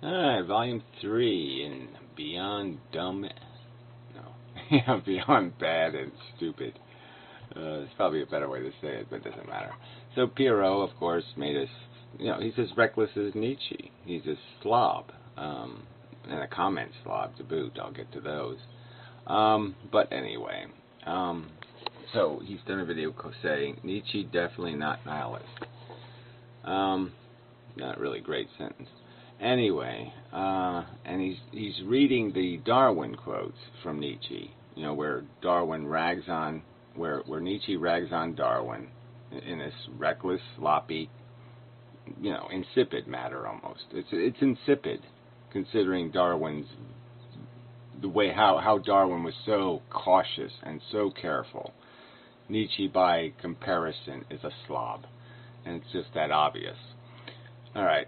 Alright, volume 3 in Beyond Dumb. No. Yeah, Beyond Bad and Stupid. It's probably a better way to say it, but it doesn't matter. So Pyrrho, of course, made us, he's as reckless as Nietzsche. He's a slob, and a comment slob to boot. I'll get to those. But anyway, so he's done a video saying Nietzsche definitely not nihilist. Not really great sentence. Anyway, and he's reading the Darwin quotes from Nietzsche. Where Darwin rags on, where Nietzsche rags on Darwin in this reckless, sloppy, insipid matter almost. It's insipid, considering the way how Darwin was so cautious and so careful. Nietzsche, by comparison, is a slob, and it's just that obvious. All right.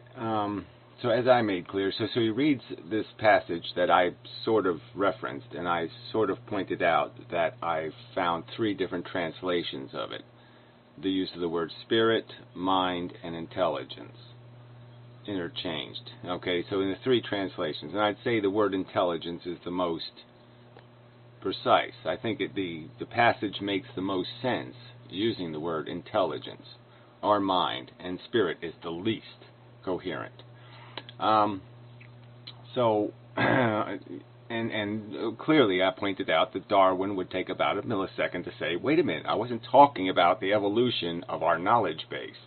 So as I made clear, so he reads this passage that I sort of referenced, and I sort of pointed out that I found 3 different translations of it. The use of the word spirit, mind, and intelligence interchanged. Okay, so in the 3 translations, and I'd say the word intelligence is the most precise. I think the passage makes the most sense using the word intelligence or mind, and spirit is the least coherent. And clearly I pointed out that Darwin would take about a millisecond to say, wait a minute, I wasn't talking about the evolution of our knowledge base.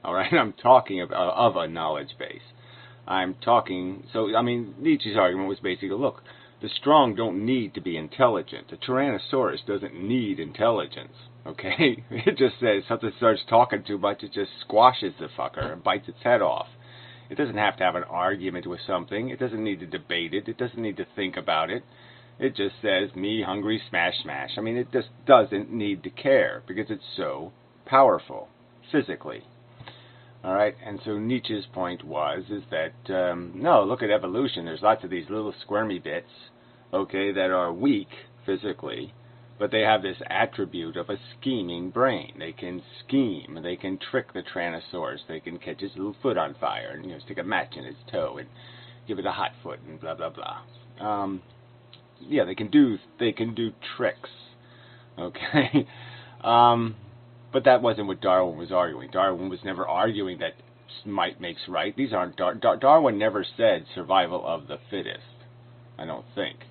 All right, I'm talking of a knowledge base. Nietzsche's argument was basically, look, the strong don't need to be intelligent. The Tyrannosaurus doesn't need intelligence. Okay? It just says something starts talking too much, it just squashes the fucker and bites its head off. It doesn't have to have an argument with something. It doesn't need to debate it. It doesn't need to think about it. It just says, me hungry, smash, smash. It just doesn't need to care because it's so powerful, physically. All right, and so Nietzsche's point is that, no, look at evolution. There's lots of these little squirmy bits, okay, that are weak physically, but they have this attribute of a scheming brain. They can scheme. They can trick the Tyrannosaurus. They can catch his little foot on fire and stick a match in his toe and give it a hot foot and blah blah blah. Yeah, they can do tricks. Okay, but that wasn't what Darwin was arguing. Darwin was never arguing that might makes right. These aren't Darwin never said survival of the fittest. I don't think.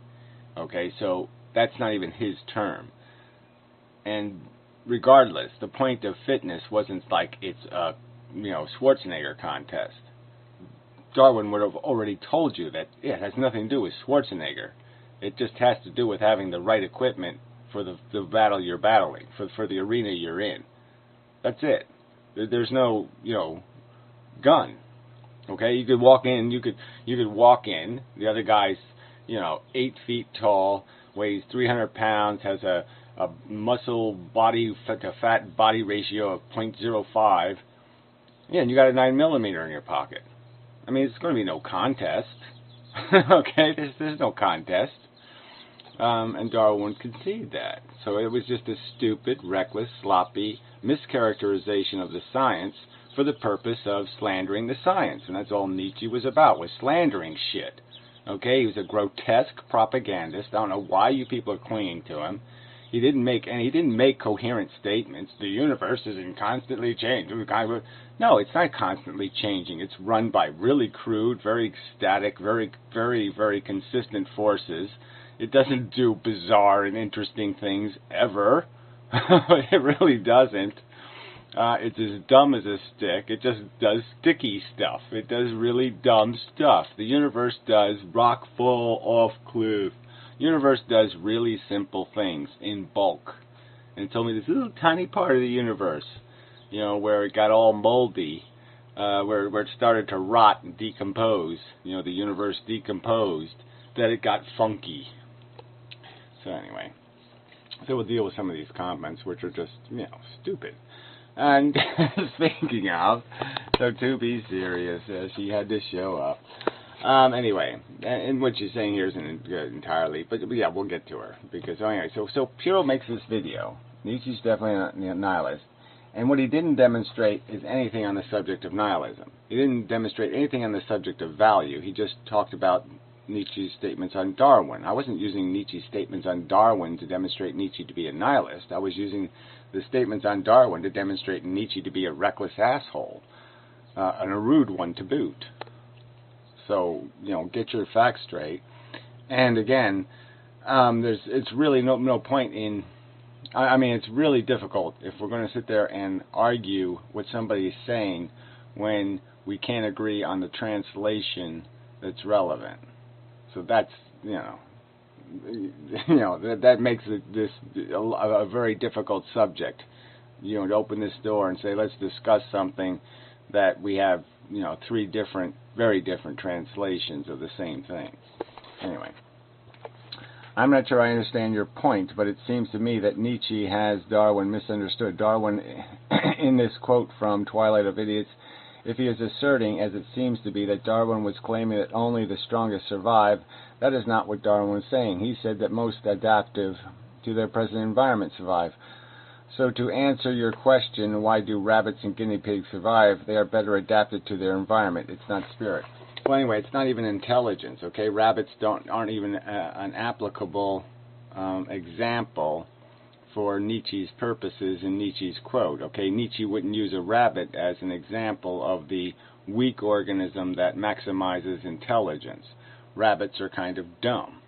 Okay, so that's not even his term. And regardless, the point of fitness wasn't like it's a Schwarzenegger contest. Darwin would have already told you that it has nothing to do with Schwarzenegger. It just has to do with having the right equipment for the battle you're battling, for the arena you're in. That's it. There's no gun. Okay, you could walk in. You could walk in. The other guy's 8 feet tall, weighs 300 pounds, has a muscle body to fat body ratio of 0.05. Yeah, and you got a 9mm in your pocket. It's going to be no contest. Okay, there's no contest. And Darwin conceded that. So it was just a stupid, reckless, sloppy mischaracterization of the science for the purpose of slandering the science. And that's all Nietzsche was about, was slandering shit. Okay, he was a grotesque propagandist. I don't know why you people are clinging to him. He didn't make coherent statements. The universe is in constantly change. No, it's not constantly changing. It's run by really crude, very static, very, very, very consistent forces. It doesn't do bizarre and interesting things ever. It really doesn't. It's as dumb as a stick. It just does sticky stuff. It does really dumb stuff. The universe does rock fall off cliff. The universe does really simple things in bulk. And it told me this little tiny part of the universe, where it got all moldy, where it started to rot and decompose, the universe decomposed, that it got funky. So anyway, so we'll deal with some of these comments, which are just, stupid. And speaking of, so to be serious, she had to show up. Anyway, and what she's saying here isn't good entirely, but yeah, we'll get to her. Because, anyway, so Pyrrho makes this video. Nietzsche's definitely a nihilist. And what he didn't demonstrate is anything on the subject of nihilism. He didn't demonstrate anything on the subject of value. He just talked about Nietzsche's statements on Darwin. I wasn't using Nietzsche's statements on Darwin to demonstrate Nietzsche to be a nihilist. I was using the statements on Darwin to demonstrate Nietzsche to be a reckless asshole, and a rude one to boot. So, get your facts straight. And again, it's really no point in, I mean, it's really difficult if we're going to sit there and argue what somebody is saying when we can't agree on the translation that's relevant. So that's, that makes this a very difficult subject. To open this door and say, let's discuss something that we have, three different, very different translations of the same thing. Anyway, I'm not sure I understand your point, but it seems to me that Nietzsche has Darwin misunderstood. Darwin, in this quote from Twilight of Idiots, if he is asserting, as it seems to be, that Darwin was claiming that only the strongest survive, that is not what Darwin was saying. He said that most adaptive to their present environment survive. So to answer your question, why do rabbits and guinea pigs survive? They are better adapted to their environment. It's not spirit. Well, anyway, it's not even intelligence, okay? Rabbits aren't even an applicable example for Nietzsche's purposes in Nietzsche's quote, okay? Nietzsche wouldn't use a rabbit as an example of the weak organism that maximizes intelligence. Rabbits are kind of dumb,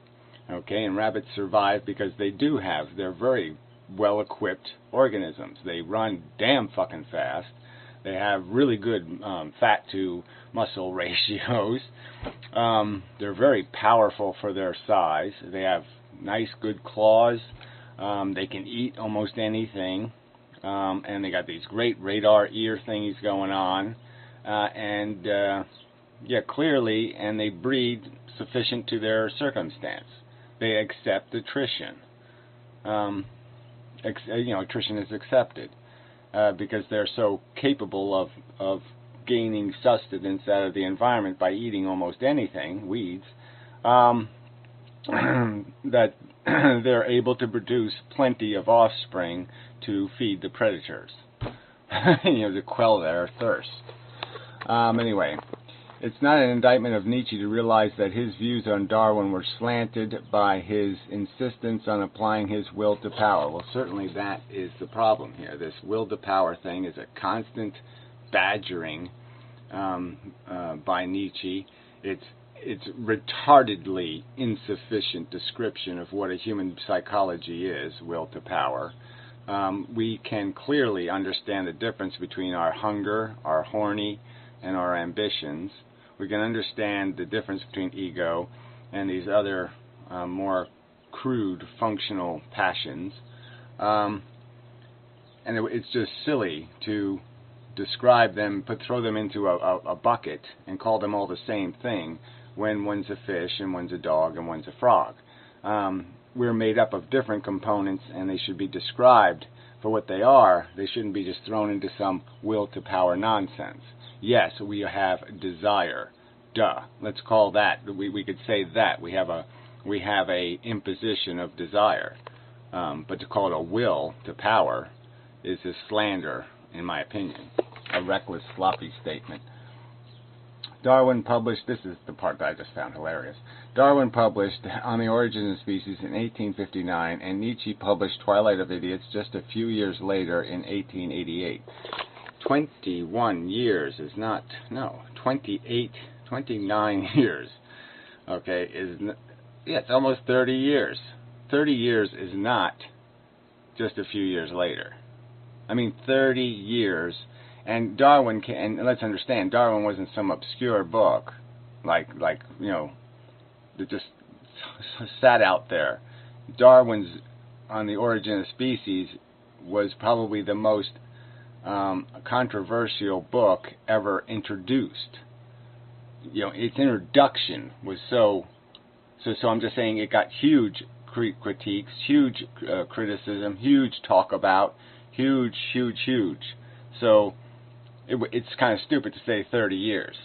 okay? And rabbits survive because they're very well-equipped organisms. They run damn fucking fast. They have really good fat-to-muscle ratios. They're very powerful for their size. They have nice, good claws. They can eat almost anything. And they got these great radar ear thingies going on. Clearly, and they breed sufficient to their circumstance. They accept attrition. Attrition is accepted. Because they're so capable of gaining sustenance out of the environment by eating almost anything, weeds, that they're able to produce plenty of offspring to feed the predators, to quell their thirst. Anyway, it's not an indictment of Nietzsche to realize that his views on Darwin were slanted by his insistence on applying his will to power. Well, certainly that is the problem here. This will to power thing is a constant badgering by Nietzsche. It's retardedly insufficient description of what a human psychology is, will to power. We can clearly understand the difference between our hunger, our horny, and our ambitions. We can understand the difference between ego and these other more crude functional passions. And it's just silly to describe them, throw them into a bucket and call them all the same thing when one's a fish and one's a dog and one's a frog. We're made up of different components and they should be described for what they are. They shouldn't be just thrown into some will to power nonsense. Yes, we have desire. Duh. Let's call that. We could say that we have a imposition of desire. But to call it a will to power is a slander, in my opinion. A reckless, sloppy statement. Darwin published, this is the part that I just found hilarious. Darwin published On the Origin of Species in 1859, and Nietzsche published Twilight of Idiots just a few years later in 1888. 21 years is not, no, 29 years, okay, it's almost 30 years. 30 years is not just a few years later. I mean, 30 years, and Darwin, and let's understand, Darwin wasn't some obscure book, that just sat out there. Darwin's On the Origin of Species was probably the most controversial book ever introduced. Its introduction was so I'm just saying it got huge critiques, huge criticism, huge talk about, huge. So it's kind of stupid to say 30 years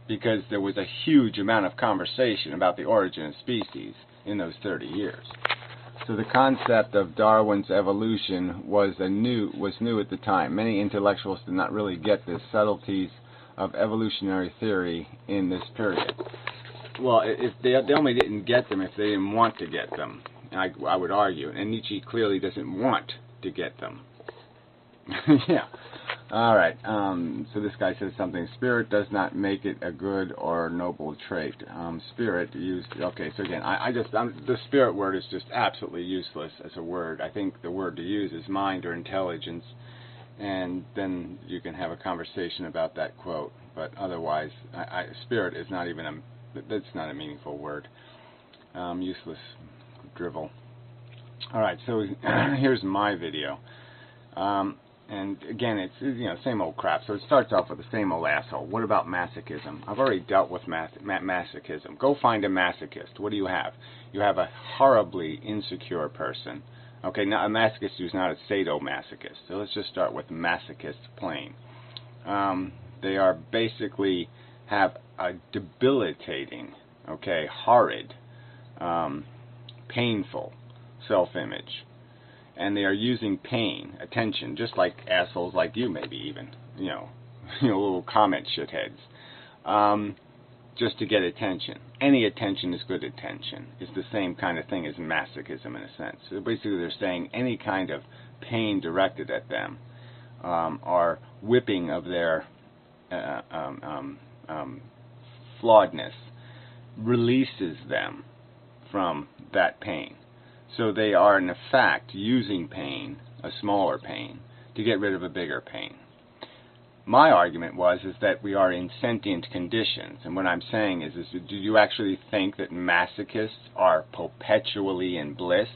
because there was a huge amount of conversation about the origin of species in those 30 years. So the concept of Darwin's evolution was new at the time. Many intellectuals did not really get the subtleties of evolutionary theory in this period. Well, if they only didn't get them if they didn't want to get them, I would argue. And Nietzsche clearly doesn't want to get them. Yeah. All right. So this guy says something. Spirit does not make it a good or noble trait. Spirit used. Okay. So again, the spirit word is just absolutely useless as a word. I think the word to use is mind or intelligence, and then you can have a conversation about that quote. But otherwise, spirit is not even that's not a meaningful word. Useless drivel. All right. So here's my video. And again, it's same old crap. So it starts off with the same old asshole. What about masochism? I've already dealt with masochism. Go find a masochist. What do you have? You have a horribly insecure person. Okay, now a masochist who's not a sadomasochist. So let's just start with masochist plain. They are basically have a debilitating, horrid, painful self-image. And they are using pain, attention, just like assholes like you, maybe even, little comment shitheads, just to get attention. Any attention is good attention. It's the same kind of thing as masochism in a sense. So basically, they're saying any kind of pain directed at them, or whipping of their flawedness, releases them from that pain. So they are, in fact, using pain, a smaller pain, to get rid of a bigger pain. My argument is that we are in sentient conditions, and what I'm saying is do you actually think that masochists are perpetually in bliss?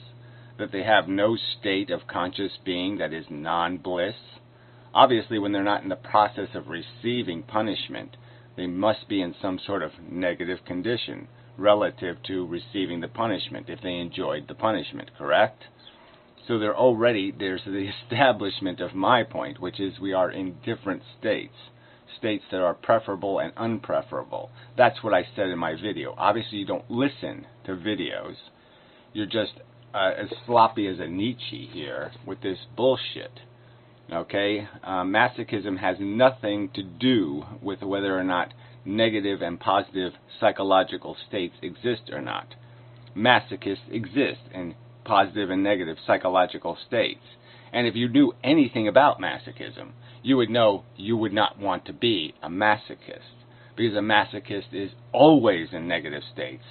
That they have no state of conscious being that is non-bliss? Obviously, when they're not in the process of receiving punishment, they must be in some sort of negative condition relative to receiving the punishment, if they enjoyed the punishment, correct? So there's the establishment of my point, which is we are in different states that are preferable and unpreferable. That's what I said in my video. Obviously, you don't listen to videos. You're just as sloppy as a Nietzsche here with this bullshit. Okay? Masochism has nothing to do with whether or not negative and positive psychological states exist or not. Masochists exist in positive and negative psychological states. And if you knew anything about masochism, you would know you would not want to be a masochist, because a masochist is always in negative states,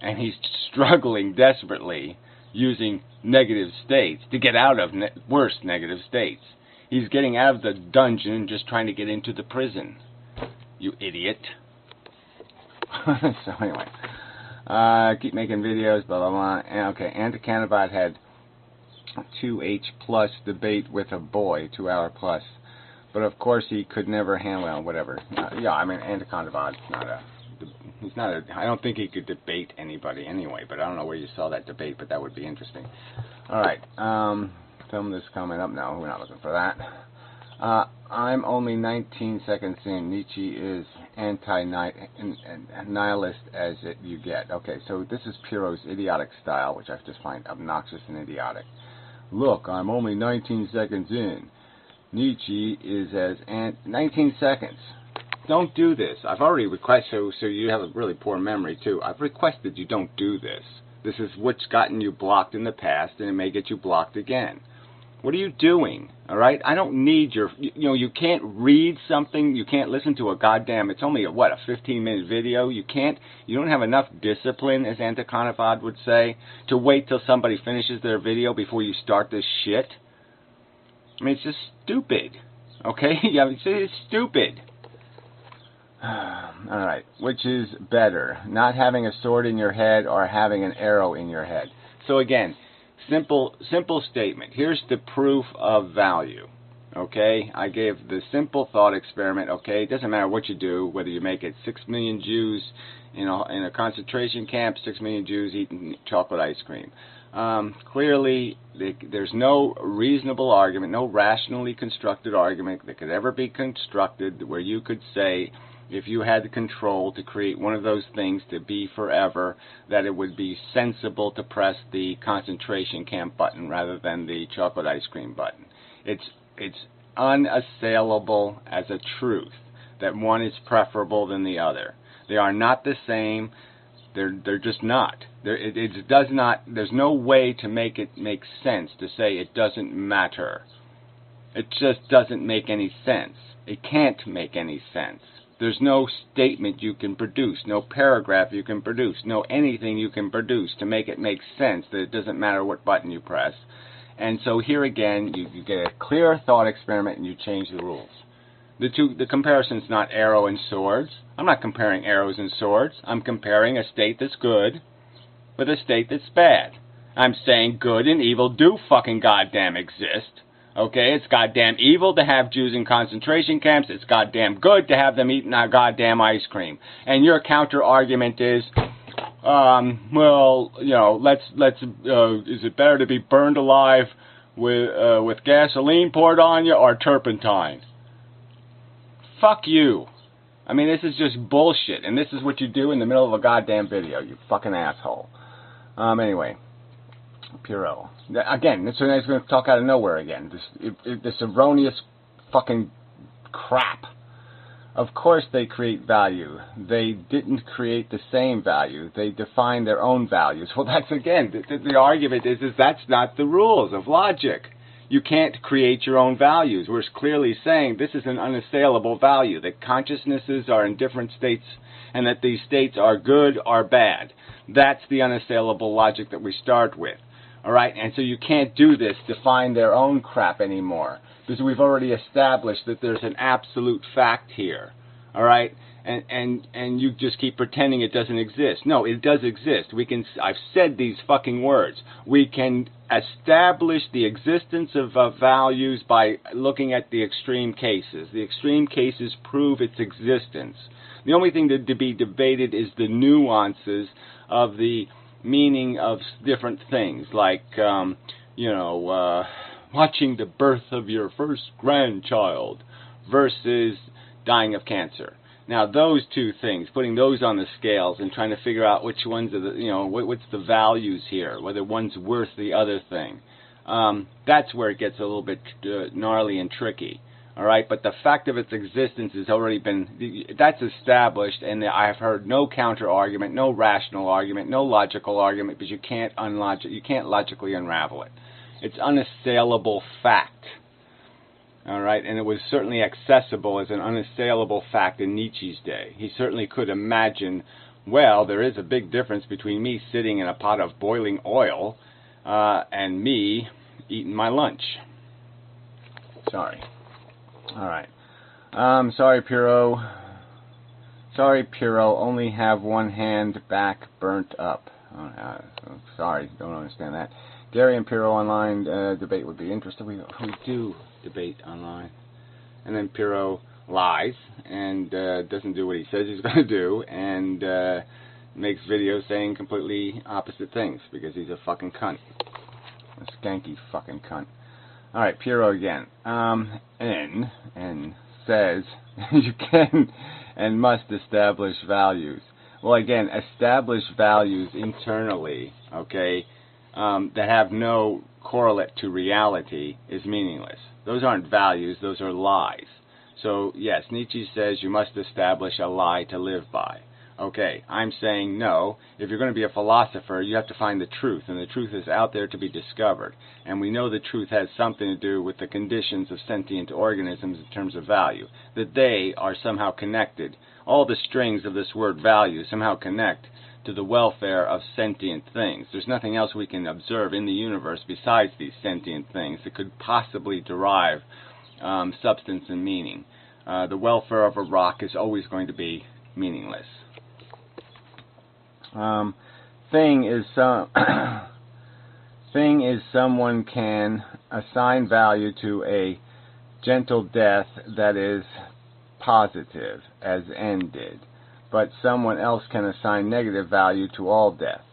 and he's struggling desperately using negative states to get out of worse negative states. He's getting out of the dungeon just trying to get into the prison. You idiot. So anyway, keep making videos, blah, blah, blah. And, okay, Anticanabot had 2H plus debate with a boy, 2 hour plus. But of course he could never handle, well, whatever. Yeah, I mean, Anticanabot's I don't think he could debate anybody anyway, but I don't know where you saw that debate, but that would be interesting. Alright, film this coming up now. We're not looking for that. I'm only 19 seconds in. Nietzsche is anti-nihilist as you get. Okay, so this is Pyrrho's idiotic style, which I just find obnoxious and idiotic. Look, I'm only 19 seconds in. Nietzsche is 19 seconds. Don't do this. I've already requested, so you have a really poor memory too. I've requested you don't do this. This is what's gotten you blocked in the past, and it may get you blocked again. What are you doing? All right? I don't need your, you can't read something. You can't listen to a goddamn, it's only a 15-minute video. You don't have enough discipline, as Anticanabot would say, to wait till somebody finishes their video before you start this shit. I mean, it's just stupid. Okay? Yeah, it's stupid. Alright, which is better, not having a sword in your head or having an arrow in your head? So again, simple statement. Here's the proof of value. Okay? I gave the simple thought experiment. Okay? It doesn't matter what you do, whether you make it 6 million Jews in a concentration camp, 6 million Jews eating chocolate ice cream. Clearly, there's no reasonable argument, no rationally constructed argument that could ever be constructed where you could say if you had the control to create one of those things to be forever, that it would be sensible to press the concentration camp button rather than the chocolate ice cream button. It's unassailable as a truth that one is preferable than the other. They are not the same. They're just not. It does not. There's no way to make it make sense to say it doesn't matter. It just doesn't make any sense. It can't make any sense. There's no statement you can produce, no paragraph you can produce, no anything you can produce to make it make sense that it doesn't matter what button you press. And so here again, you get a clear thought experiment and you change the rules. The comparison's not arrow and swords. I'm not comparing arrows and swords. I'm comparing a state that's good with a state that's bad. I'm saying good and evil do fucking goddamn exist. Okay, it's goddamn evil to have Jews in concentration camps. It's goddamn good to have them eating our goddamn ice cream. And your counter argument is, well, you know, is it better to be burned alive with gasoline poured on you or turpentine? Fuck you. I mean, this is just bullshit, and this is what you do in the middle of a goddamn video, you fucking asshole. Anyway, pyrrho. Again, this is going to talk out of nowhere again. This erroneous fucking crap. Of course they create value. They didn't create the same value. They define their own values. Well, that's again, the argument is that's not the rules of logic. You can't create your own values. We're clearly saying this is an unassailable value, that consciousnesses are in different states and that these states are good or bad. That's the unassailable logic that we start with. All right, and so you can't do this, define their own crap anymore, because we've already established that there's an absolute fact here. All right, and you just keep pretending it doesn't exist. No, it does exist. I've said these fucking words. We can establish the existence of values by looking at the extreme cases. The extreme cases prove its existence. The only thing to be debated is the nuances of the meaning of different things, like, watching the birth of your first grandchild versus dying of cancer. Now, those two things, putting those on the scales and trying to figure out which ones are what's the values here, whether one's worth the other thing, that's where it gets a little bit gnarly and tricky. All right, but the fact of its existence has already been, that's established, and I've heard no counter argument, no rational argument, no logical argument, because you can't logically unravel it. It's unassailable fact. All right, and it was certainly accessible as an unassailable fact in Nietzsche's day. He certainly could imagine, well, there is a big difference between me sitting in a pot of boiling oil and me eating my lunch. Sorry. All right. Sorry, Pyrrho. Sorry, Pyrrho. Only have one hand back burnt up. Sorry, don't understand that. Gary and Pyrrho online debate would be interesting. We do debate online. And then Pyrrho lies and doesn't do what he says he's going to do, and makes videos saying completely opposite things because he's a fucking cunt. A skanky fucking cunt. Alright, Pyrrho again. And says you can and must establish values. Well, again, establish values internally, okay, that have no correlate to reality is meaningless. Those aren't values, those are lies. So, yes, Nietzsche says you must establish a lie to live by. Okay, I'm saying no. If you're going to be a philosopher, you have to find the truth, and the truth is out there to be discovered. And we know the truth has something to do with the conditions of sentient organisms in terms of value, that they are somehow connected. All the strings of this word value somehow connect to the welfare of sentient things. There's nothing else we can observe in the universe besides these sentient things that could possibly derive substance and meaning. The welfare of a rock is always going to be meaningless. Thing is someone can assign value to a gentle death that is positive, as N did, but someone else can assign negative value to all death.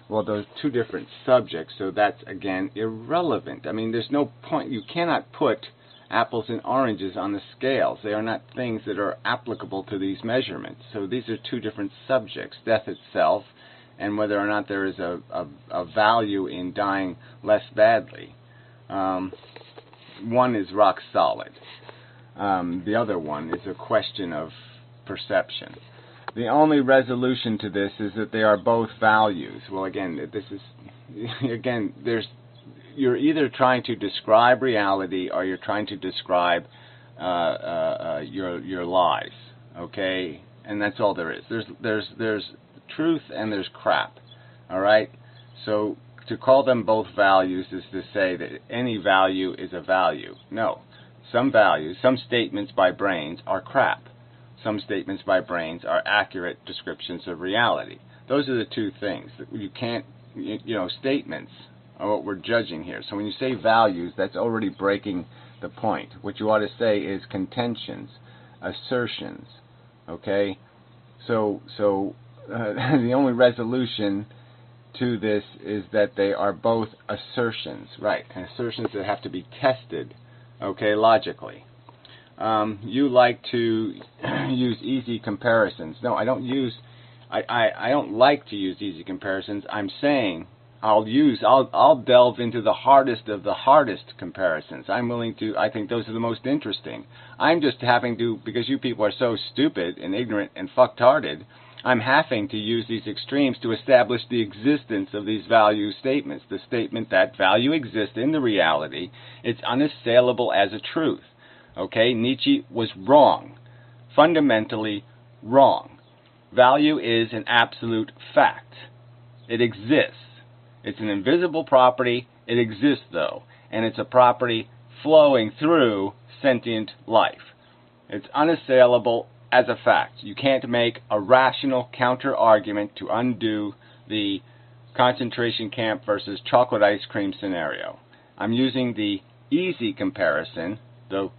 Well, those are two different subjects, so that's, again, irrelevant. I mean, there's no point. You cannot put apples and oranges on the scales. They are not things that are applicable to these measurements. So these are two different subjects, death itself and whether or not there is a value in dying less badly. One is rock solid. The other one is a question of perception. The only resolution to this is that they are both values. Well, again, you're either trying to describe reality or you're trying to describe your lies. Okay, and that's all there is. There's truth and there's crap. All right. So to call them both values is to say that any value is a value. No, some values, some statements by brains are crap. Some statements by brains are accurate descriptions of reality. Those are the two things. You can't, statements are what we're judging here. So when you say values, that's already breaking the point. What you ought to say is contentions, assertions. Okay? So the only resolution to this is that they are both assertions, right? And assertions that have to be tested, okay, logically. You like to use easy comparisons. No, I don't use. I don't like to use easy comparisons. I'm saying I'll delve into the hardest of the hardest comparisons. I'm willing to. I think those are the most interesting. I'm just having to, because you people are so stupid and ignorant and fucktarded, I'm having to use these extremes to establish the existence of these value statements. The statement that value exists in the reality, it's unassailable as a truth. Okay, Nietzsche was wrong, fundamentally wrong. Value is an absolute fact. It exists. It's an invisible property. It exists, though, and it's a property flowing through sentient life. It's unassailable as a fact. You can't make a rational counter-argument to undo the concentration camp versus chocolate ice cream scenario. I'm using the easy comparison, the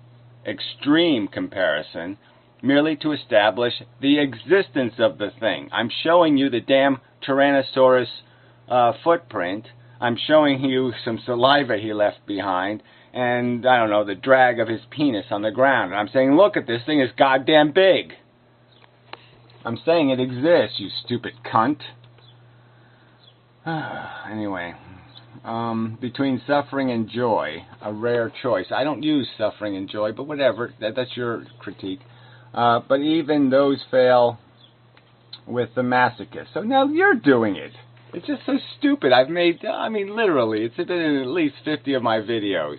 extreme comparison, merely to establish the existence of the thing. I'm showing you the damn Tyrannosaurus footprint. I'm showing you some saliva he left behind, and, I don't know, the drag of his penis on the ground. And I'm saying, look at this thing is goddamn big. I'm saying it exists, you stupid cunt. Anyway. Between suffering and joy, a rare choice. I don't use suffering and joy, but whatever, that's your critique. But even those fail with the masochist. So now you're doing it. It's just so stupid. Literally, it's been in at least 50 of my videos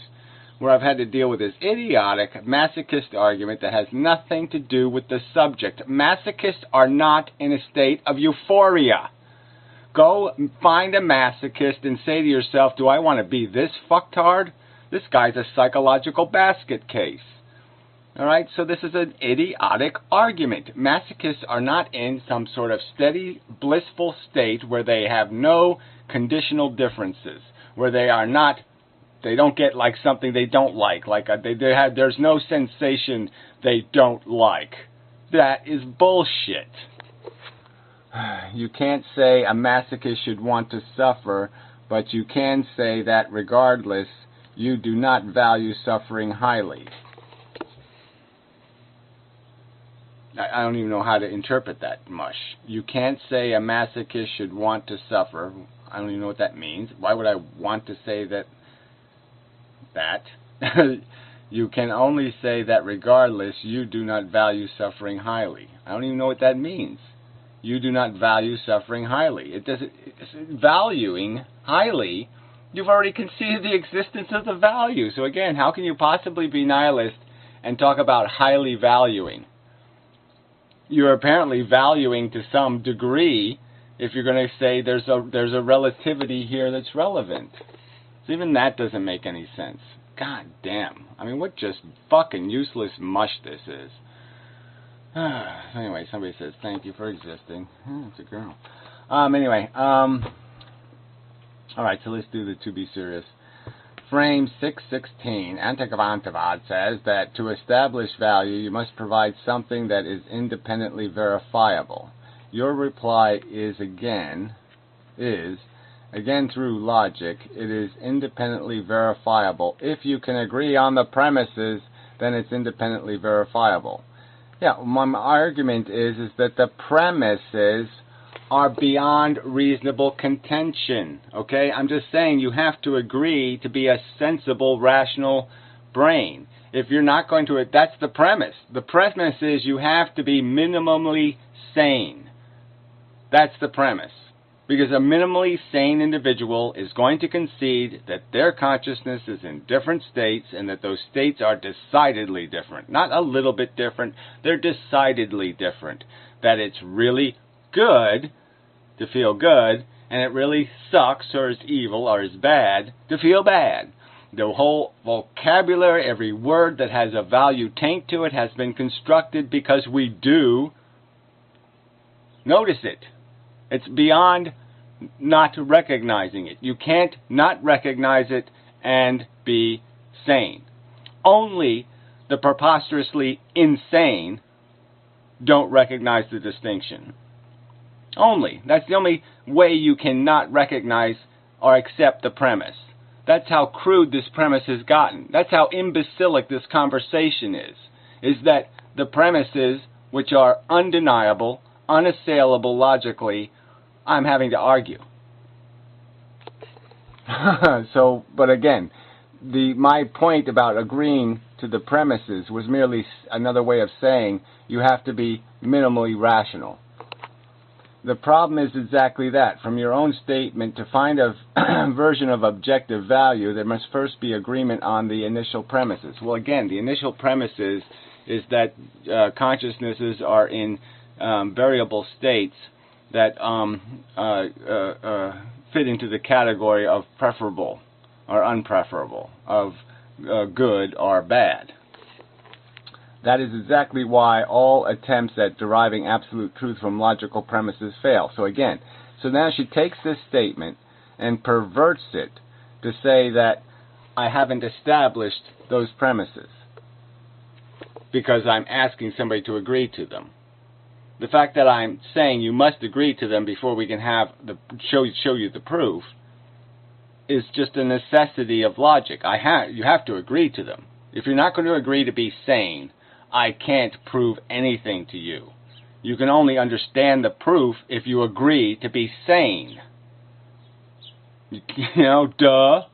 where I've had to deal with this idiotic masochist argument that has nothing to do with the subject. Masochists are not in a state of euphoria. Go find a masochist and say to yourself, do I want to be this fucktard? This guy's a psychological basket case. Alright, so this is an idiotic argument. Masochists are not in some sort of steady, blissful state where they have no conditional differences, where they don't get like something they don't like there's no sensation they don't like. That is bullshit. You can't say a masochist should want to suffer, but you can say that regardless, you do not value suffering highly. I don't even know how to interpret that mush. You can't say a masochist should want to suffer. I don't even know what that means. Why would I want to say that? You can only say that regardless, you do not value suffering highly. I don't even know what that means. You do not value suffering highly. Valuing highly, you've already conceded the existence of the value. So again, how can you possibly be nihilist and talk about highly valuing? You're apparently valuing to some degree if you're going to say there's a relativity here that's relevant. So even that doesn't make any sense. God damn. I mean, what just fucking useless mush this is. Anyway, somebody says, thank you for existing. It's a girl. Anyway, alright, so let's do the to be serious. Frame 616, Antigavantavad says that to establish value, you must provide something that is independently verifiable. Your reply is again through logic, it is independently verifiable. If you can agree on the premises, then it's independently verifiable. Yeah, my argument is that the premises are beyond reasonable contention. Okay, I'm just saying you have to agree to be a sensible, rational brain. If you're not going to, that's the premise. The premise is you have to be minimally sane. That's the premise. Because a minimally sane individual is going to concede that their consciousness is in different states and that those states are decidedly different. Not a little bit different, they're decidedly different. That it's really good to feel good, and it really sucks or is evil or is bad to feel bad. The whole vocabulary, every word that has a value taint to it has been constructed because we do notice it. It's beyond not recognizing it. You can't not recognize it and be sane. Only the preposterously insane don't recognize the distinction. Only. That's the only way you cannot recognize or accept the premise. That's how crude this premise has gotten. That's how imbecilic this conversation is that the premises, which are undeniable, unassailable logically, I'm having to argue. But again, my point about agreeing to the premises was merely another way of saying you have to be minimally rational. The problem is exactly that. From your own statement, to find a version of objective value, there must first be agreement on the initial premises. Well, again, the initial premises is that consciousnesses are in variable states that fit into the category of preferable or unpreferable, of good or bad. That is exactly why all attempts at deriving absolute truth from logical premises fail. So now she takes this statement and perverts it to say that I haven't established those premises because I'm asking somebody to agree to them. The fact that I'm saying you must agree to them before we can have show you the proof is just a necessity of logic. You have to agree to them. If you're not going to agree to be sane, I can't prove anything to you. You can only understand the proof if you agree to be sane. You know, duh.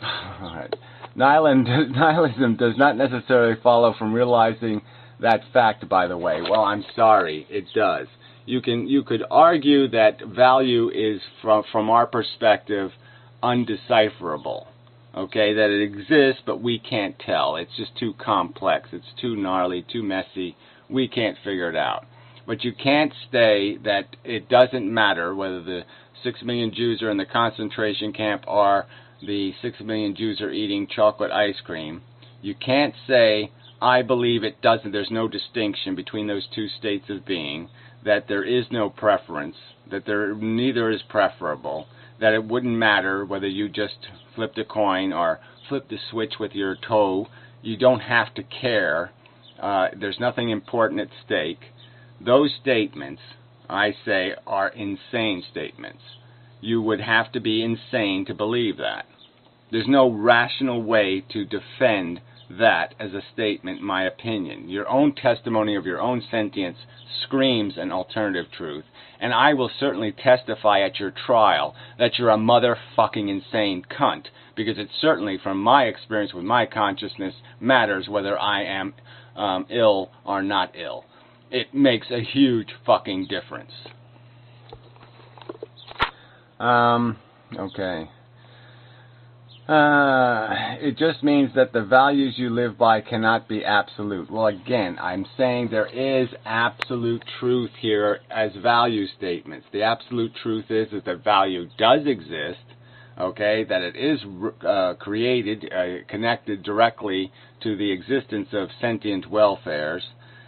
All right. Nihilism does not necessarily follow from realizing that fact, by the way. Well, I'm sorry, it does. You could argue that value is, from our perspective, undecipherable. Okay, that it exists, but we can't tell. It's just too complex. It's too gnarly, too messy. We can't figure it out. But you can't say that it doesn't matter whether the 6 million Jews are in the concentration camp or the 6 million Jews are eating chocolate ice cream. You can't say, I believe it doesn't, there's no distinction between those two states of being, that there is no preference, that neither is preferable, that it wouldn't matter whether you just flipped a coin or flipped a switch with your toe. You don't have to care. There's nothing important at stake. Those statements, I say, are insane statements. You would have to be insane to believe that. There's no rational way to defend that as a statement, in my opinion. Your own testimony of your own sentience screams an alternative truth, and I will certainly testify at your trial that you're a motherfucking insane cunt, because it certainly, from my experience with my consciousness, matters whether I am ill or not ill. It makes a huge fucking difference. Okay. It just means that the values you live by cannot be absolute. Well, again, I'm saying there is absolute truth here as value statements. The absolute truth is that value does exist, okay, that it is created, connected directly to the existence of sentient welfares,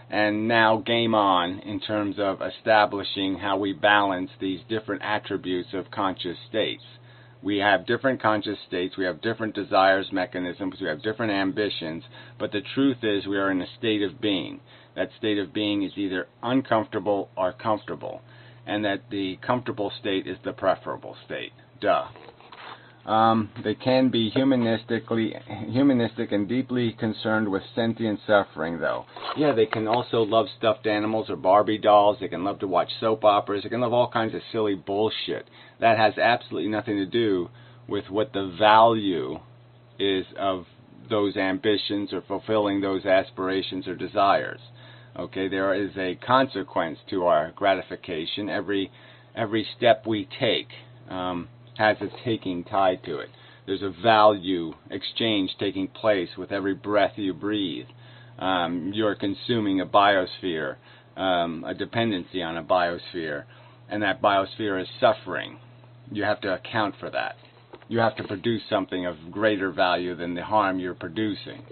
and now game on in terms of establishing how we balance these different attributes of conscious states. We have different conscious states, we have different desires, mechanisms, we have different ambitions, but the truth is we are in a state of being. That state of being is either uncomfortable or comfortable. and that the comfortable state is the preferable state. Duh. They can be humanistic and deeply concerned with sentient suffering, though. Yeah, they can also love stuffed animals or Barbie dolls. They can love to watch soap operas. They can love all kinds of silly bullshit. That has absolutely nothing to do with what the value is of those ambitions or fulfilling those aspirations or desires. Okay, there is a consequence to our gratification. Every step we take has a taking tied to it. There's a value exchange taking place with every breath you breathe. You're consuming a biosphere, a dependency on a biosphere, and that biosphere is suffering. You have to account for that. You have to produce something of greater value than the harm you're producing.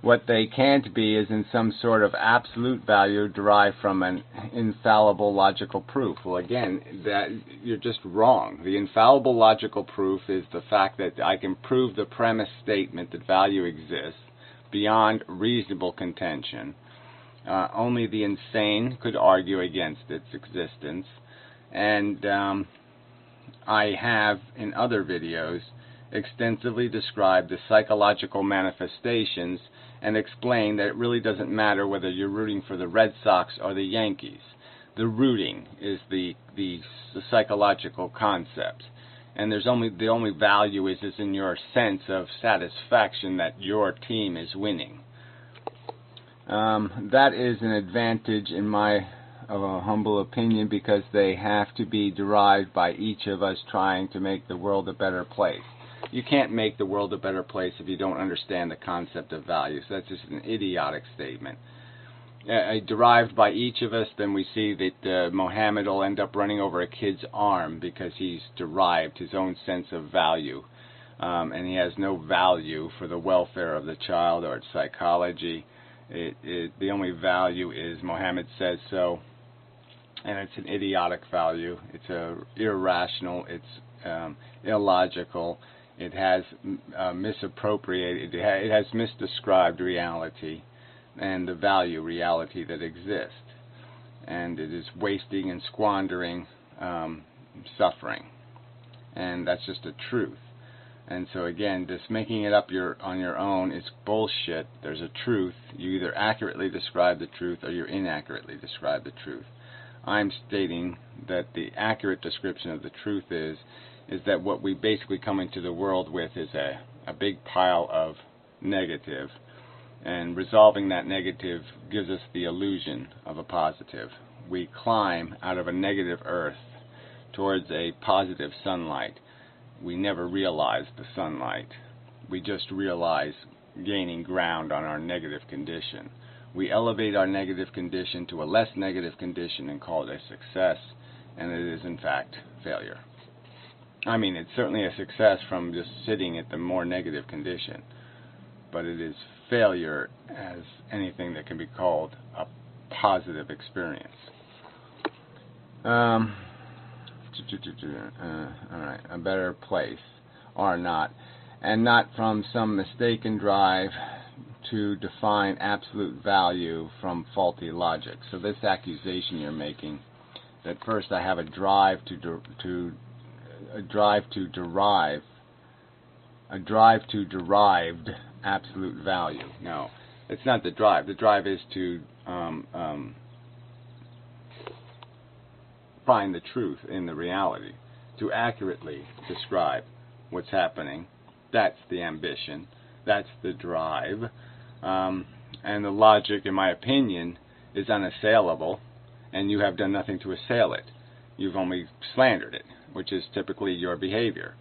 What they can't be is in some sort of absolute value derived from an infallible logical proof. Well, again, that you're just wrong. The infallible logical proof is the fact that I can prove the premise statement that value exists beyond reasonable contention. Only the insane could argue against its existence. And I have, in other videos, extensively described the psychological manifestations and explained that it really doesn't matter whether you're rooting for the Red Sox or the Yankees. The rooting is the psychological concept, and the only value is in your sense of satisfaction that your team is winning. That is an advantage in my humble opinion, because they have to be derived by each of us trying to make the world a better place. You can't make the world a better place if you don't understand the concept of value. So that's just an idiotic statement. Derived by each of us, then we see that Mohammed will end up running over a kid's arm because he's derived his own sense of value. And he has no value for the welfare of the child or its psychology. The only value is Mohammed says so. And it's an idiotic value. It's irrational. It's illogical. It has misappropriated. It has misdescribed reality and the value reality that exists. And it is wasting and squandering suffering. And that's just a truth. And so again, just making it up on your own is bullshit. There's a truth. You either accurately describe the truth or you inaccurately describe the truth. I'm stating that the accurate description of the truth is that what we basically come into the world with is a big pile of negative, and resolving that negative gives us the illusion of a positive. We climb out of a negative earth towards a positive sunlight. We never realize the sunlight. We just realize gaining ground on our negative condition. We elevate our negative condition to a less negative condition and call it a success, and it is in fact failure. I mean, it's certainly a success from just sitting at the more negative condition, but it is failure as anything that can be called a positive experience. Alright, a better place, or not, and not from some mistaken drive to define absolute value from faulty logic. So this accusation you're making, that first I have a drive to derived absolute value. No, it's not the drive. The drive is to find the truth in the reality, to accurately describe what's happening. That's the ambition. That's the drive. And the logic, in my opinion, is unassailable, and you have done nothing to assail it. You've only slandered it, which is typically your behavior.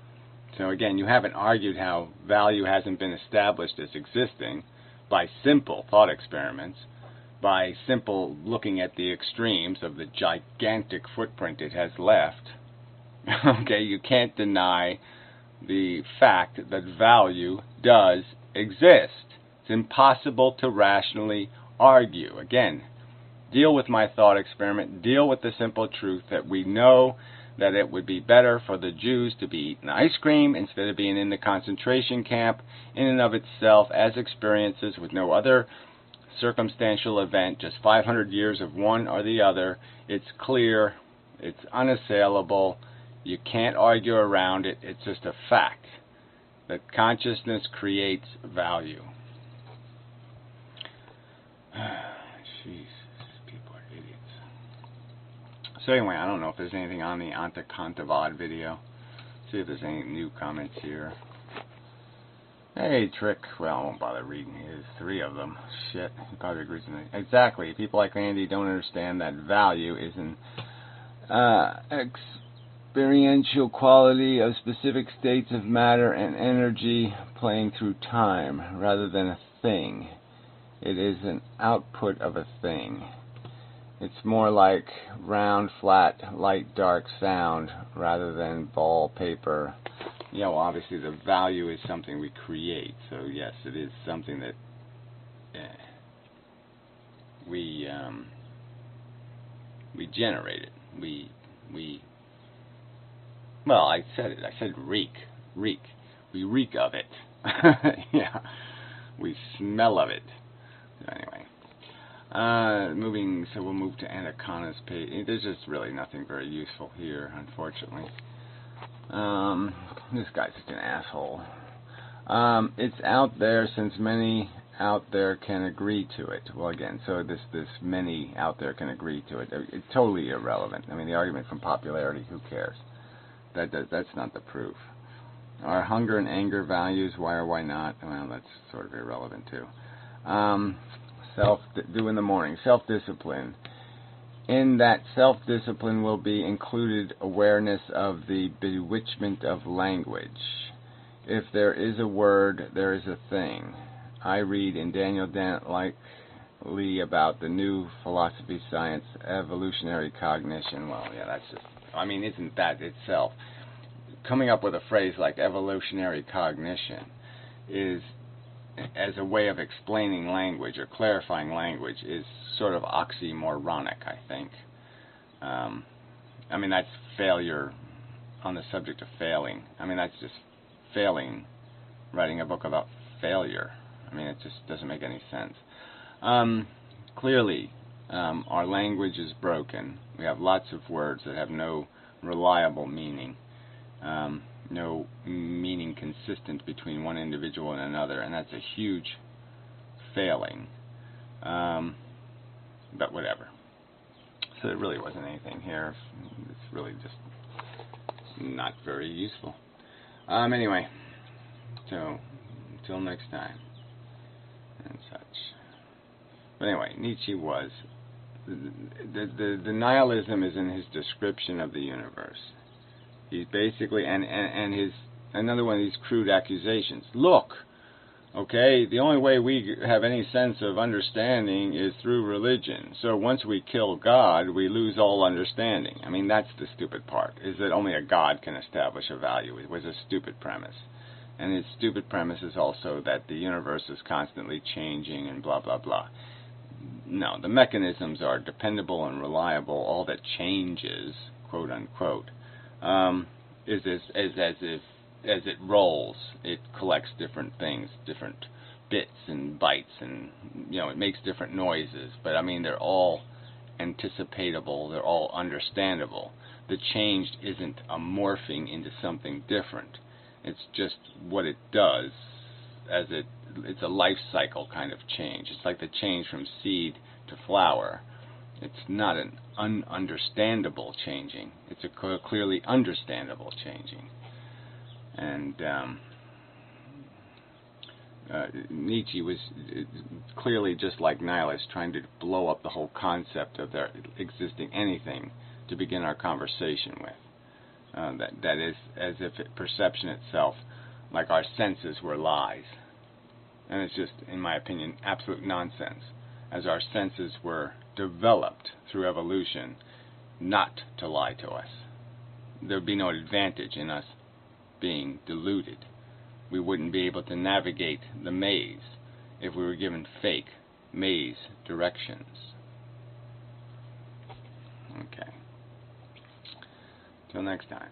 So again, you haven't argued how value hasn't been established as existing by simple thought experiments, by simple looking at the extremes of the gigantic footprint it has left. Okay, you can't deny the fact that value does exist. It's impossible to rationally argue. Again, deal with my thought experiment, deal with the simple truth that we know that it would be better for the Jews to be eating ice cream instead of being in the concentration camp in and of itself as experiences with no other circumstantial event, just 500 years of one or the other. It's clear It's unassailable. You can't argue around it. It's just a fact that consciousness creates value. Jeez, people are idiots. So anyway, I don't know if there's anything on the Antakantavad video. See if there's any new comments here. Hey, Trick. Well, I won't bother reading his 3 of them. Shit, he probably agrees with me. Exactly. People like Andy don't understand that value is an experiential quality of specific states of matter and energy playing through time, rather than a thing. It is an output of a thing. It's more like round, flat, light, dark sound, rather than ball, paper. Yeah, well, obviously the value is something we create. So yes, it is something that we generate it. Well, I said it. I said reek. We reek of it. Yeah, we smell of it. So anyway, so we'll move to Anaconda's page. There's just really nothing very useful here, unfortunately. This guy's such an asshole. It's out there since many out there can agree to it. Well, again, so this many out there can agree to it. It's totally irrelevant. I mean, the argument from popularity, who cares? That's not the proof. Are hunger and anger values? Why or why not? Well, that's sort of irrelevant too. Do in the morning. Self-discipline. In that self-discipline will be included awareness of the bewitchment of language. If there is a word, there is a thing. I read in Daniel Dennett Lee about the new philosophy, science, evolutionary cognition. Well, yeah, that's just, I mean, isn't that itself? Coming up with a phrase like evolutionary cognition is, as a way of explaining language or clarifying language, is sort of oxymoronic, I think. I mean, that's failure on the subject of failing. I mean, that's just failing, writing a book about failure. I mean, it just doesn't make any sense. Clearly, our language is broken. We have lots of words that have no reliable meaning. No meaning consistent between one individual and another, and that's a huge failing. But whatever. So there really wasn't anything here. It's really just not very useful. Anyway, so until next time and such. But anyway, Nietzsche was the nihilism is in his description of the universe. He's basically, and his, another one of these crude accusations. Look, okay, the only way we have any sense of understanding is through religion. So once we kill God, we lose all understanding. I mean, that's the stupid part, is that only a God can establish a value. It was a stupid premise. And his stupid premise is also that the universe is constantly changing and blah, blah, blah. No, the mechanisms are dependable and reliable. All that changes, quote unquote, is as it rolls, it collects different things, different bits and bytes, and it makes different noises. But I mean, they're all anticipatable. They're all understandable. The change isn't a morphing into something different. It's just what it does. It's a life cycle kind of change. It's like the change from seed to flower. It's not an ununderstandable changing. It's a clearly understandable changing. And Nietzsche was clearly, just like nihilists, trying to blow up the whole concept of there existing anything to begin our conversation with. That is as if perception itself, like our senses, were lies. And it's just, in my opinion, absolute nonsense, as our senses were developed through evolution not to lie to us. There would be no advantage in us being deluded. We wouldn't be able to navigate the maze if we were given fake maze directions. Okay. Till next time.